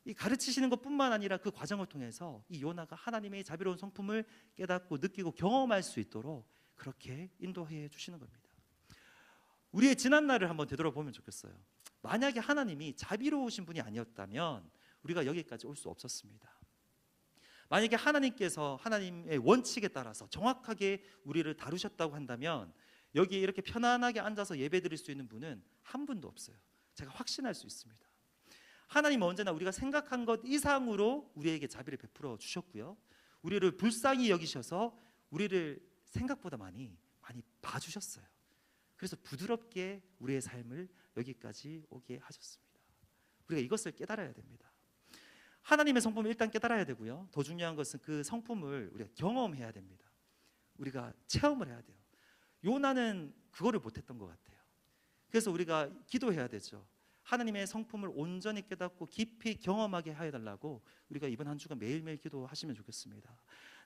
이 가르치시는 것뿐만 아니라 그 과정을 통해서 이 요나가 하나님의 자비로운 성품을 깨닫고 느끼고 경험할 수 있도록 그렇게 인도해 주시는 겁니다. 우리의 지난날을 한번 되돌아보면 좋겠어요. 만약에 하나님이 자비로우신 분이 아니었다면 우리가 여기까지 올 수 없었습니다. 만약에 하나님께서 하나님의 원칙에 따라서 정확하게 우리를 다루셨다고 한다면 여기에 이렇게 편안하게 앉아서 예배드릴 수 있는 분은 한 분도 없어요. 제가 확신할 수 있습니다. 하나님은 언제나 우리가 생각한 것 이상으로 우리에게 자비를 베풀어 주셨고요, 우리를 불쌍히 여기셔서 우리를 생각보다 많이 봐주셨어요. 그래서 부드럽게 우리의 삶을 여기까지 오게 하셨습니다. 우리가 이것을 깨달아야 됩니다. 하나님의 성품을 일단 깨달아야 되고요, 더 중요한 것은 그 성품을 우리가 경험해야 됩니다. 우리가 체험을 해야 돼요. 요나는 그거를 못했던 것 같아요. 그래서 우리가 기도해야 되죠. 하나님의 성품을 온전히 깨닫고 깊이 경험하게 하여달라고 우리가 이번 한 주간 매일매일 기도하시면 좋겠습니다.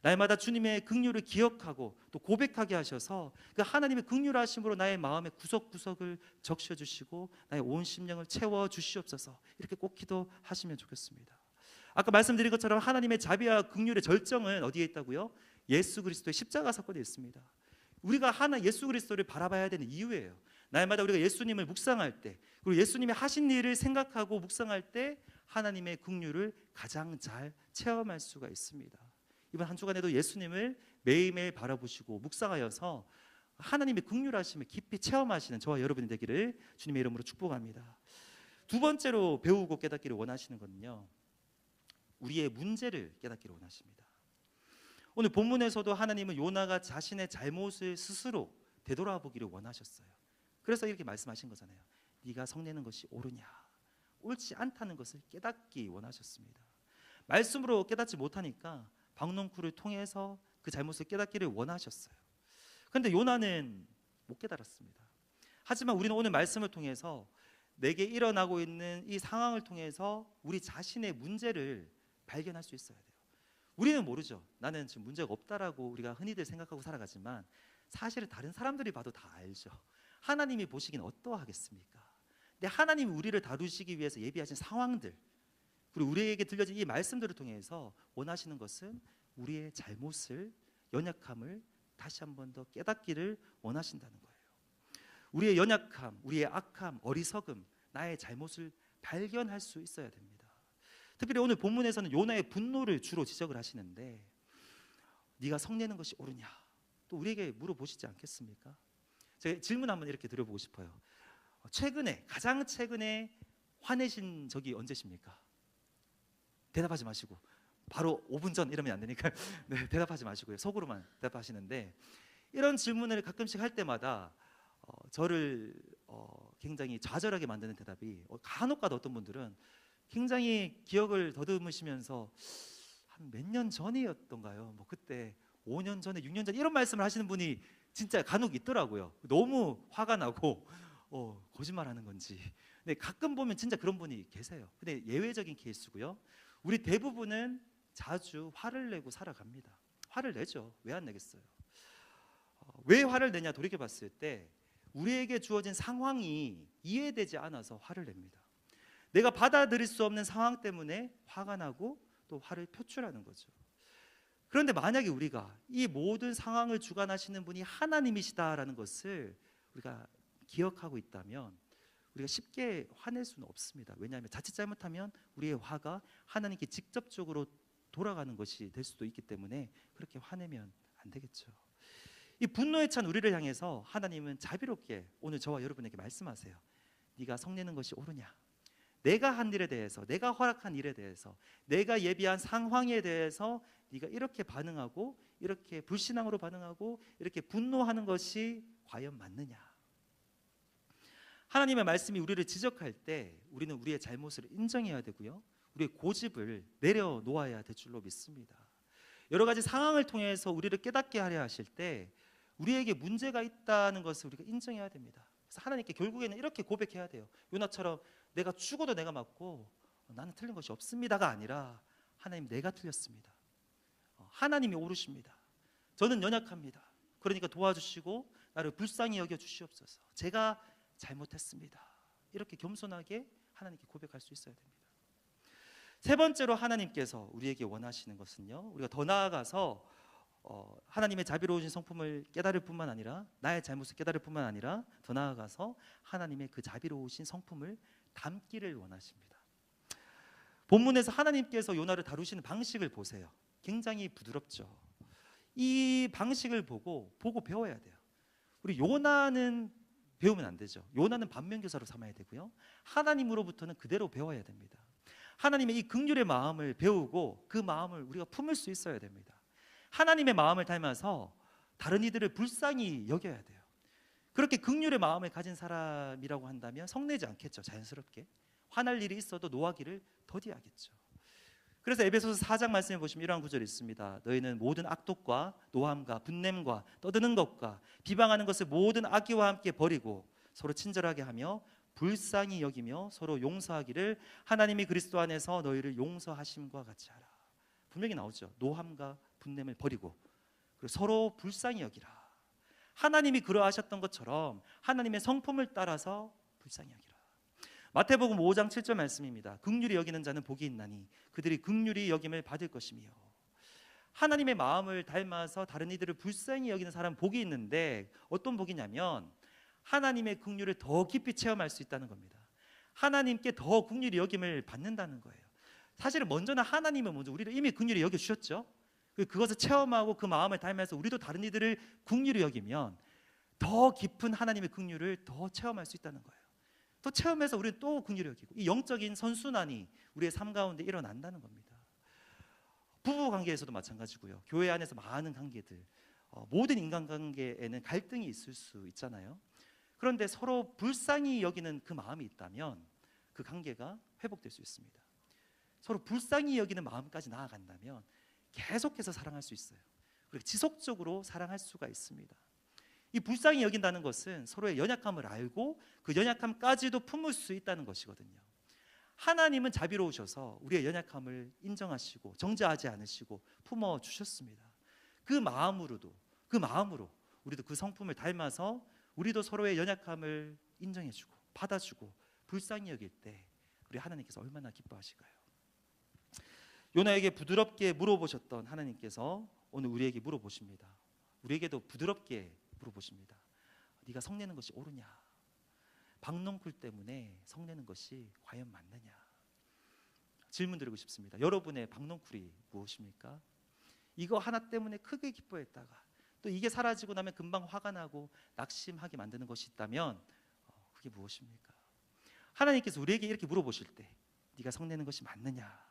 날마다 주님의 긍휼을 기억하고 또 고백하게 하셔서 그 하나님의 긍휼하심으로 나의 마음의 구석구석을 적셔주시고 나의 온 심령을 채워주시옵소서, 이렇게 꼭 기도하시면 좋겠습니다. 아까 말씀드린 것처럼 하나님의 자비와 긍휼의 절정은 어디에 있다고요? 예수 그리스도의 십자가 사건에 있습니다. 우리가 예수 그리스도를 바라봐야 되는 이유예요. 날마다 우리가 예수님을 묵상할 때, 그리고 예수님이 하신 일을 생각하고 묵상할 때 하나님의 긍휼을 가장 잘 체험할 수가 있습니다. 이번 한 주간에도 예수님을 매일매일 바라보시고 묵상하여서 하나님의 긍휼하심을 깊이 체험하시는 저와 여러분이 되기를 주님의 이름으로 축복합니다. 두 번째로 배우고 깨닫기를 원하시는 것은요, 우리의 문제를 깨닫기를 원하십니다. 오늘 본문에서도 하나님은 요나가 자신의 잘못을 스스로 되돌아보기를 원하셨어요. 그래서 이렇게 말씀하신 거잖아요. 네가 성내는 것이 옳으냐, 옳지 않다는 것을 깨닫기 원하셨습니다. 말씀으로 깨닫지 못하니까 박농쿨을 통해서 그 잘못을 깨닫기를 원하셨어요. 그런데 요나는 못 깨달았습니다. 하지만 우리는 오늘 말씀을 통해서 내게 일어나고 있는 이 상황을 통해서 우리 자신의 문제를 발견할 수 있어야 돼요. 우리는 모르죠. 나는 지금 문제가 없다라고 우리가 흔히들 생각하고 살아가지만 사실은 다른 사람들이 봐도 다 알죠. 하나님이 보시기는 어떠하겠습니까? 근데 하나님이 우리를 다루시기 위해서 예비하신 상황들, 그리고 우리에게 들려진 이 말씀들을 통해서 원하시는 것은 우리의 잘못을, 연약함을 다시 한 번 더 깨닫기를 원하신다는 거예요. 우리의 연약함, 우리의 악함, 어리석음, 나의 잘못을 발견할 수 있어야 됩니다. 특별히 오늘 본문에서는 요나의 분노를 주로 지적을 하시는데, 네가 성내는 것이 옳으냐, 또 우리에게 물어보시지 않겠습니까? 제가 질문 한번 이렇게 드려보고 싶어요. 가장 최근에 화내신 적이 언제십니까? 대답하지 마시고 바로 5분 전 이러면 안 되니까 네, 대답하지 마시고요, 속으로만 대답하시는데, 이런 질문을 가끔씩 할 때마다 저를 굉장히 좌절하게 만드는 대답이, 간혹가다 어떤 분들은 굉장히 기억을 더듬으시면서 한 몇 년 전이었던가요? 뭐 그때 5년 전에, 6년 전에 이런 말씀을 하시는 분이 진짜 간혹 있더라고요. 너무 화가 나고 거짓말하는 건지. 근데 가끔 보면 진짜 그런 분이 계세요. 근데 예외적인 케이스고요. 우리 대부분은 자주 화를 내고 살아갑니다. 화를 내죠. 왜 안 내겠어요? 왜 화를 내냐 돌이켜봤을 때 우리에게 주어진 상황이 이해되지 않아서 화를 냅니다. 내가 받아들일 수 없는 상황 때문에 화가 나고 또 화를 표출하는 거죠. 그런데 만약에 우리가 이 모든 상황을 주관하시는 분이 하나님이시다라는 것을 우리가 기억하고 있다면 우리가 쉽게 화낼 수는 없습니다. 왜냐하면 자칫 잘못하면 우리의 화가 하나님께 직접적으로 돌아가는 것이 될 수도 있기 때문에 그렇게 화내면 안 되겠죠. 이 분노에 찬 우리를 향해서 하나님은 자비롭게 오늘 저와 여러분에게 말씀하세요. 네가 성내는 것이 옳으냐, 내가 한 일에 대해서, 내가 허락한 일에 대해서, 내가 예비한 상황에 대해서 네가 이렇게 반응하고, 이렇게 불신앙으로 반응하고, 이렇게 분노하는 것이 과연 맞느냐. 하나님의 말씀이 우리를 지적할 때 우리는 우리의 잘못을 인정해야 되고요, 우리의 고집을 내려놓아야 될 줄로 믿습니다. 여러 가지 상황을 통해서 우리를 깨닫게 하려 하실 때 우리에게 문제가 있다는 것을 우리가 인정해야 됩니다. 그래서 하나님께 결국에는 이렇게 고백해야 돼요. 요나처럼 내가 죽어도 내가 맞고 나는 틀린 것이 없습니다가 아니라, 하나님 내가 틀렸습니다. 하나님이 옳으십니다. 저는 연약합니다. 그러니까 도와주시고 나를 불쌍히 여겨 주시옵소서. 제가 잘못했습니다. 이렇게 겸손하게 하나님께 고백할 수 있어야 됩니다. 세 번째로 하나님께서 우리에게 원하시는 것은요, 우리가 더 나아가서 하나님의 자비로우신 성품을 깨달을 뿐만 아니라, 나의 잘못을 깨달을 뿐만 아니라 더 나아가서 하나님의 그 자비로우신 성품을 담기를 원하십니다. 본문에서 하나님께서 요나를 다루시는 방식을 보세요. 굉장히 부드럽죠. 이 방식을 보고 배워야 돼요. 우리 요나는 배우면 안 되죠. 요나는 반면교사로 삼아야 되고요, 하나님으로부터는 그대로 배워야 됩니다. 하나님의 이 긍휼의 마음을 배우고 그 마음을 우리가 품을 수 있어야 됩니다. 하나님의 마음을 닮아서 다른 이들을 불쌍히 여겨야 돼요. 그렇게 긍휼의 마음을 가진 사람이라고 한다면 성내지 않겠죠. 자연스럽게 화날 일이 있어도 노하기를 더디하겠죠. 그래서 에베소서 4장 말씀해 보시면 이러한 구절이 있습니다. 너희는 모든 악독과 노함과 분냄과 떠드는 것과 비방하는 것을 모든 악의와 함께 버리고 서로 친절하게 하며 불쌍히 여기며 서로 용서하기를 하나님이 그리스도 안에서 너희를 용서하심과 같이 하라. 분명히 나오죠. 노함과 분냄을 버리고 그리고 서로 불쌍히 여기라. 하나님이 그러하셨던 것처럼 하나님의 성품을 따라서 불쌍히 여기라. 마태복음 5장 7절 말씀입니다. 긍휼히 여기는 자는 복이 있나니 그들이 긍휼히 여김을 받을 것이며. 하나님의 마음을 닮아서 다른 이들을 불쌍히 여기는 사람 복이 있는데, 어떤 복이냐면 하나님의 긍휼을 더 깊이 체험할 수 있다는 겁니다. 하나님께 더 긍휼히 여김을 받는다는 거예요. 사실은 먼저는 하나님은 먼저 우리를 이미 긍휼히 여겨주셨죠. 그것을 체험하고 그 마음을 닮아서 우리도 다른 이들을 긍휼히 여기면 더 깊은 하나님의 긍휼을 더 체험할 수 있다는 거예요. 또 체험해서 우리는 또 긍휼히 여기고, 이 영적인 선순환이 우리의 삶 가운데 일어난다는 겁니다. 부부 관계에서도 마찬가지고요, 교회 안에서 많은 관계들, 모든 인간관계에는 갈등이 있을 수 있잖아요. 그런데 서로 불쌍히 여기는 그 마음이 있다면 그 관계가 회복될 수 있습니다. 서로 불쌍히 여기는 마음까지 나아간다면 계속해서 사랑할 수 있어요. 그리고 지속적으로 사랑할 수가 있습니다. 이 불쌍히 여긴다는 것은 서로의 연약함을 알고 그 연약함까지도 품을 수 있다는 것이거든요. 하나님은 자비로우셔서 우리의 연약함을 인정하시고 정죄하지 않으시고 품어주셨습니다. 그 마음으로 우리도 그 성품을 닮아서 우리도 서로의 연약함을 인정해주고 받아주고 불쌍히 여길 때 우리 하나님께서 얼마나 기뻐하실까요? 요나에게 부드럽게 물어보셨던 하나님께서 오늘 우리에게 물어보십니다. 우리에게도 부드럽게 물어보십니다. 네가 성내는 것이 옳으냐? 박넝쿨 때문에 성내는 것이 과연 맞느냐? 질문 드리고 싶습니다. 여러분의 박넝쿨이 무엇입니까? 이거 하나 때문에 크게 기뻐했다가 또 이게 사라지고 나면 금방 화가 나고 낙심하게 만드는 것이 있다면 그게 무엇입니까? 하나님께서 우리에게 이렇게 물어보실 때 네가 성내는 것이 맞느냐?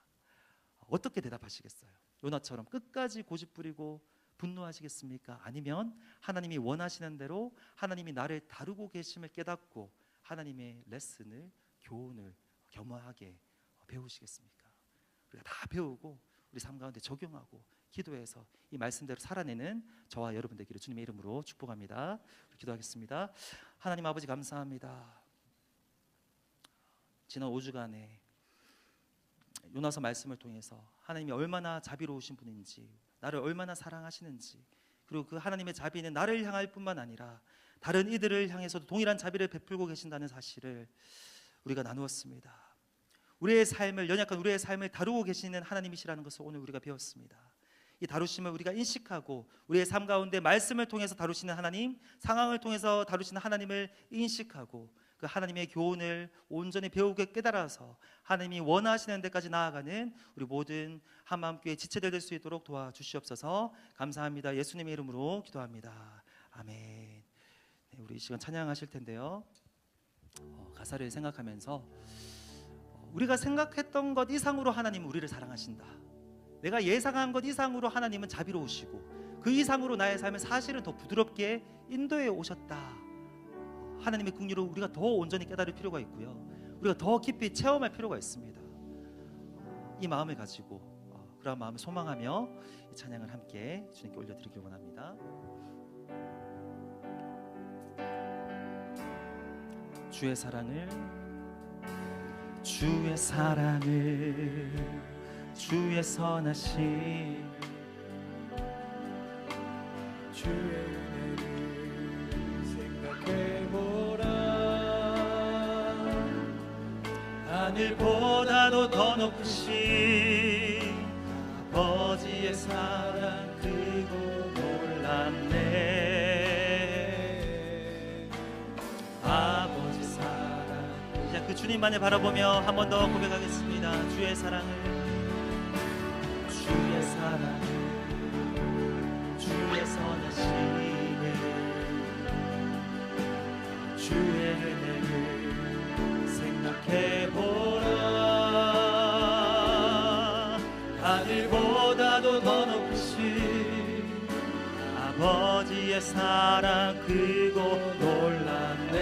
어떻게 대답하시겠어요? 요나처럼 끝까지 고집부리고 분노하시겠습니까? 아니면 하나님이 원하시는 대로 하나님이 나를 다루고 계심을 깨닫고 하나님의 레슨을, 교훈을 겸허하게 배우시겠습니까? 우리가 다 배우고 우리 삶 가운데 적용하고 기도해서 이 말씀대로 살아내는 저와 여러분 되기를 주님의 이름으로 축복합니다. 기도하겠습니다. 하나님 아버지 감사합니다. 지난 5주간에 요나서 말씀을 통해서 하나님이 얼마나 자비로우신 분인지, 나를 얼마나 사랑하시는지, 그리고 그 하나님의 자비는 나를 향할 뿐만 아니라 다른 이들을 향해서도 동일한 자비를 베풀고 계신다는 사실을 우리가 나누었습니다. 우리의 삶을, 연약한 우리의 삶을 다루고 계시는 하나님이시라는 것을 오늘 우리가 배웠습니다. 이 다루심을 우리가 인식하고 우리의 삶 가운데 말씀을 통해서 다루시는 하나님, 상황을 통해서 다루시는 하나님을 인식하고 그 하나님의 교훈을 온전히 배우게 깨달아서 하나님이 원하시는 데까지 나아가는 우리 모든 한마음교회 지체들 될 수 있도록 도와주시옵소서. 감사합니다. 예수님의 이름으로 기도합니다. 아멘. 네, 우리 이 시간 찬양하실 텐데요, 가사를 생각하면서 우리가 생각했던 것 이상으로 하나님은 우리를 사랑하신다. 내가 예상한 것 이상으로 하나님은 자비로우시고 그 이상으로 나의 삶을 사실은 더 부드럽게 인도해 오셨다. 하나님의 긍휼을 우리가 더 온전히 깨달을 필요가 있고요, 우리가 더 깊이 체험할 필요가 있습니다. 이 마음을 가지고 그런 마음을 소망하며 이 찬양을 함께 주님께 올려드리길 원합니다. 주의 사랑을 주의 선하심 주의 은혜를 하늘보다도 더 높으신 아버지의 사랑 크고 놀랍네. 아버지 사랑. 이제 그 주님만을 바라보며 한 번 더 고백하겠습니다. 주의 사랑을, 주의 사랑을, 주의 선하심을, 주의 은혜를 생각해보라. 하늘보다도 더 높으신 아버지의 사랑 크고 놀랍네.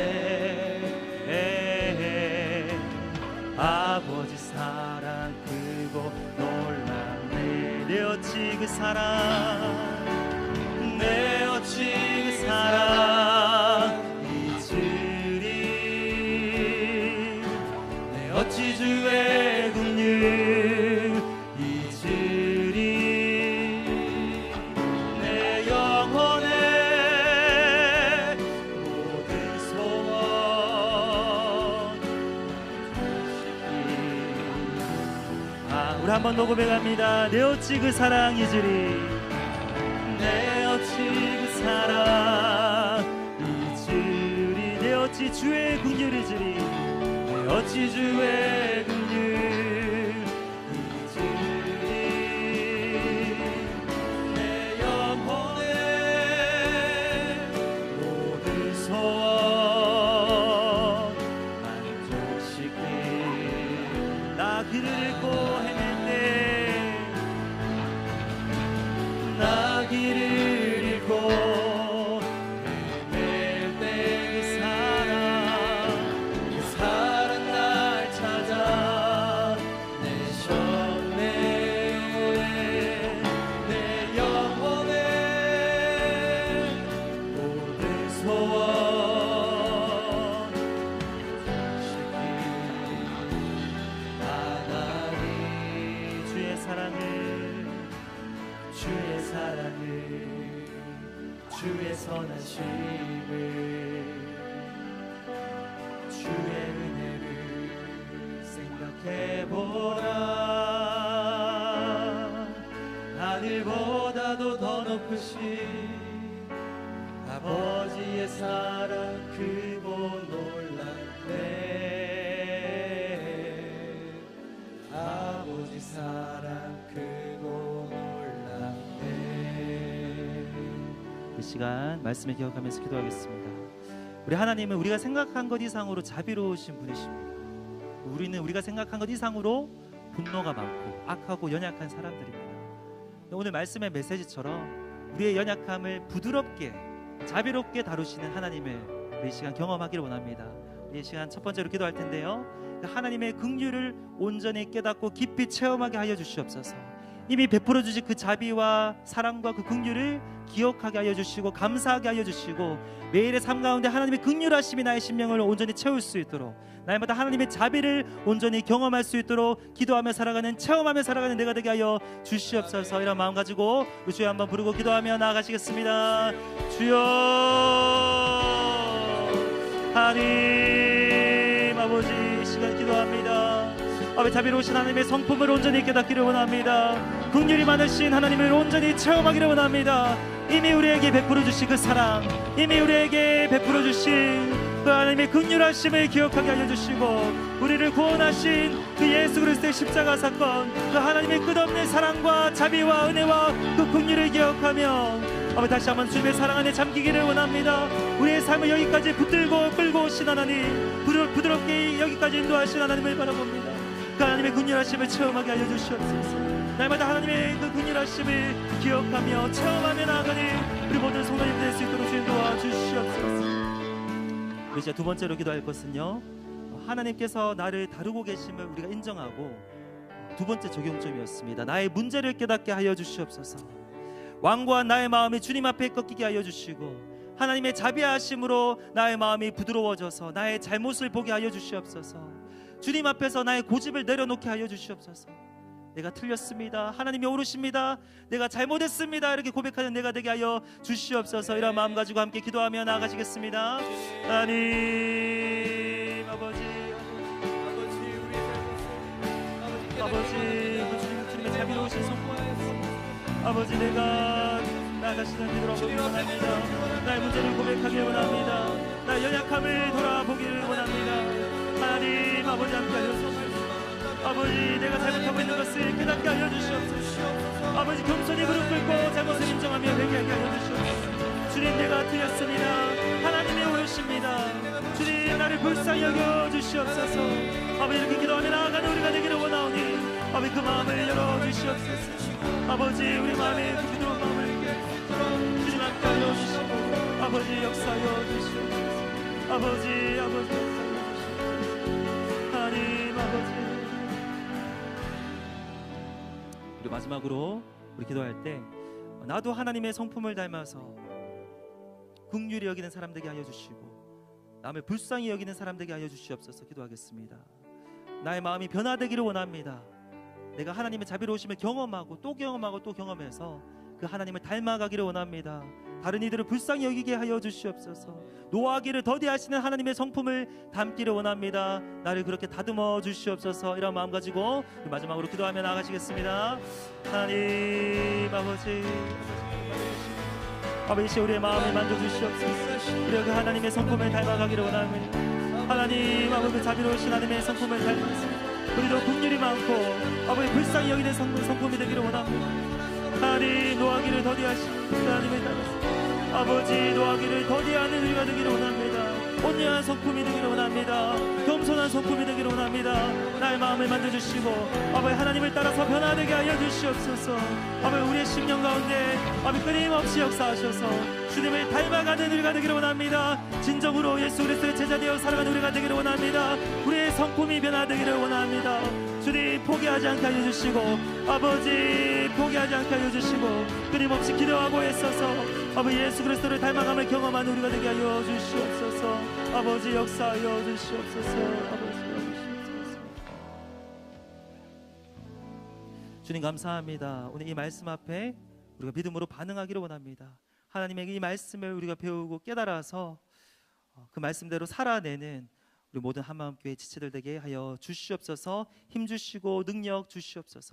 아버지 사랑 크고 놀랍네. 내 어찌 그 사랑, 내 어찌 그 사랑 잊으리. 내 어찌 주의 긍휼 잊으리. 내 영혼의 모든 소원. 우리 한 번 더 고백합니다. 내 어찌 그 사랑 잊으리. 내 어찌 그 사랑 잊으리. 내 어찌 주의 긍휼 잊으리. 내 어찌 주의 긍휼 잊으리. 내 영혼의 모든 소원 만족시키. 나 길을 잃고 나 길을 잃고 헤맬 때 그 사랑 날 찾아 내셨네. 내 영혼의 모든 소원 하나님. 주의 사랑을, 주의 사랑을, 주의 선하심을, 주의 은혜를 생각해보라. 하늘보다도 더 높으신 아버지의 사랑 크고 놀랍네. 아버지 사랑 크고 이 시간 말씀을 기억하면서 기도하겠습니다. 우리 하나님은 우리가 생각한 것 이상으로 자비로우신 분이십니다. 우리는 우리가 생각한 것 이상으로 분노가 많고 악하고 연약한 사람들입니다. 오늘 말씀의 메시지처럼 우리의 연약함을 부드럽게 자비롭게 다루시는 하나님을 우리 이 시간 경험하기를 원합니다. 우리 이 시간 첫 번째로 기도할 텐데요, 하나님의 긍휼을 온전히 깨닫고 깊이 체험하게 하여 주시옵소서. 이미 베풀어 주신 그 자비와 사랑과 그 긍휼을 기억하게 하여 주시고 감사하게 하여 주시고 매일의 삶 가운데 하나님의 긍휼하심이 나의 심령을 온전히 채울 수 있도록, 날마다 하나님의 자비를 온전히 경험할 수 있도록 기도하며 살아가는, 체험하며 살아가는 내가 되게 하여 주시옵소서. 이런 마음 가지고 우리 주여 한번 부르고 기도하며 나아가시겠습니다. 주여 하나님 아버지, 이 시간 기도합니다. 아버지, 자비로우신 하나님의 성품을 온전히 깨닫기를 원합니다. 긍휼이 많으신 하나님을 온전히 체험하기를 원합니다. 이미 우리에게 베풀어 주신 그 사랑, 이미 우리에게 베풀어 주신 그 하나님의 긍휼하심을 기억하게 하여 주시고, 우리를 구원하신 그 예수 그리스도의 십자가 사건, 그 하나님의 끝없는 사랑과 자비와 은혜와 그 긍휼을 기억하며 아버지, 다시 한번 주님의 사랑 안에 잠기기를 원합니다. 우리의 삶을 여기까지 붙들고 끌고 오신 하나님, 부드럽게 여기까지 인도하신 하나님을 바라봅니다. 그 하나님의 긍휼하심을 체험하게 하여 주시옵소서. 날마다 하나님의 그 긍휼하심을 기억하며 체험하며 나아가는 우리 모든 성도님 될 수 있도록 주님 도와주시옵소서. 이제 두 번째로 기도할 것은요, 하나님께서 나를 다루고 계심을 우리가 인정하고, 두 번째 적용점이었습니다. 나의 문제를 깨닫게 하여 주시옵소서. 완고한 나의 마음이 주님 앞에 꺾이게 하여 주시고, 하나님의 자비하심으로 나의 마음이 부드러워져서 나의 잘못을 보게 하여 주시옵소서. 주님 앞에서 나의 고집을 내려놓게 하여 주시옵소서. 내가 틀렸습니다, 하나님이 옳으십니다, 내가 잘못했습니다, 이렇게 고백하는 내가 되게 하여 주시옵소서. 이런 마음 가지고 함께 기도하며 나아가시겠습니다. 하나님 아버지, 우리 아버지 주님의 자비로우신 손 아버지 내가 나 자신을 뒤돌아보기를 원합니다. 나의 문제를 고백하기를 원합니다. 나의 연약함을 돌아보기를 원합니다. 하나님 아버지 함께 하여서 아버지 내가 잘못하고 있는 것을 깨닫게 하여 주시옵소서. 아버지 겸손히 무릎 꿇고 잘못을 인정하며 회개하게 하여 주시옵소서. 주님 내가 틀렸습니다. 하나님의 오해십니다. 주님 나를 불쌍히 여겨 주시옵소서. 아버지 이렇게 기도하며 나아가는 우리가 되기를 원하오니 아버지 그 마음을 열어주시옵소서. 아버지 우리 마음에 그 부드러운 마음을 주님 함께 하여 주시고 아버지 역사하여 주시옵소서. 아버지 역사하여 주시옵소서. 하나님 아버지 우리 마지막으로 우리 기도할 때 나도 하나님의 성품을 닮아서 긍휼히 여기는 사람 되게 하여 주시고 남을 불쌍히 여기는 사람 되게 하여 주시옵소서. 기도하겠습니다. 나의 마음이 변화되기를 원합니다. 내가 하나님의 자비로우심을 경험하고 또 경험하고 또 경험해서 그 하나님을 닮아가기를 원합니다. 다른 이들을 불쌍히 여기게 하여 주시옵소서. 노하기를 더디하시는 하나님의 성품을 담기를 원합니다. 나를 그렇게 다듬어 주시옵소서. 이런 마음 가지고 마지막으로 기도하며 나아가시겠습니다. 하나님 아버지 우리의 마음을 만져주시옵소서. 우리가 그 하나님의 성품을 닮아가기를 원합니다. 하나님 아버지 자비로우신 하나님의 성품을 닮아서 우리도 긍휼이 많고 아버지 불쌍히 여기는 성품이 되기를 원합니다. 하나님 노하기를 더디하신 하나님을 닮아서 아버지 노하기를 더디하는 우리가 되기를 원합니다. 온유한 성품이 되기를 원합니다. 겸손한 성품이 되기를 원합니다. 나의 마음을 만져주시고 아버지 하나님을 따라서 변화되게 하여 주시옵소서. 아버지 우리의 심령 가운데 아버지 끊임없이 역사하셔서 주님을 닮아가는 우리가 되기를 원합니다. 진정으로 예수 그리스도의 제자 되어 살아가는 우리가 되기를 원합니다. 우리의 성품이 변화되기를 원합니다. 주님 포기하지 않게 하여 주시고 아버지 포기하지 않게 하여 주시고 끊임없이 기도하고 애써서 아버지 예수 그리스도를 닮아감을 경험하는 우리가 되게 하여 주시옵소서. 아버지 역사하여 주시옵소서. 아버지 주시옵소서. 주님 감사합니다. 오늘 이 말씀 앞에 우리가 믿음으로 반응하기를 원합니다. 하나님의 이 말씀을 우리가 배우고 깨달아서 그 말씀대로 살아내는 우리 모든 한마음교회 지체들 되게 하여 주시옵소서. 힘 주시고 능력 주시옵소서.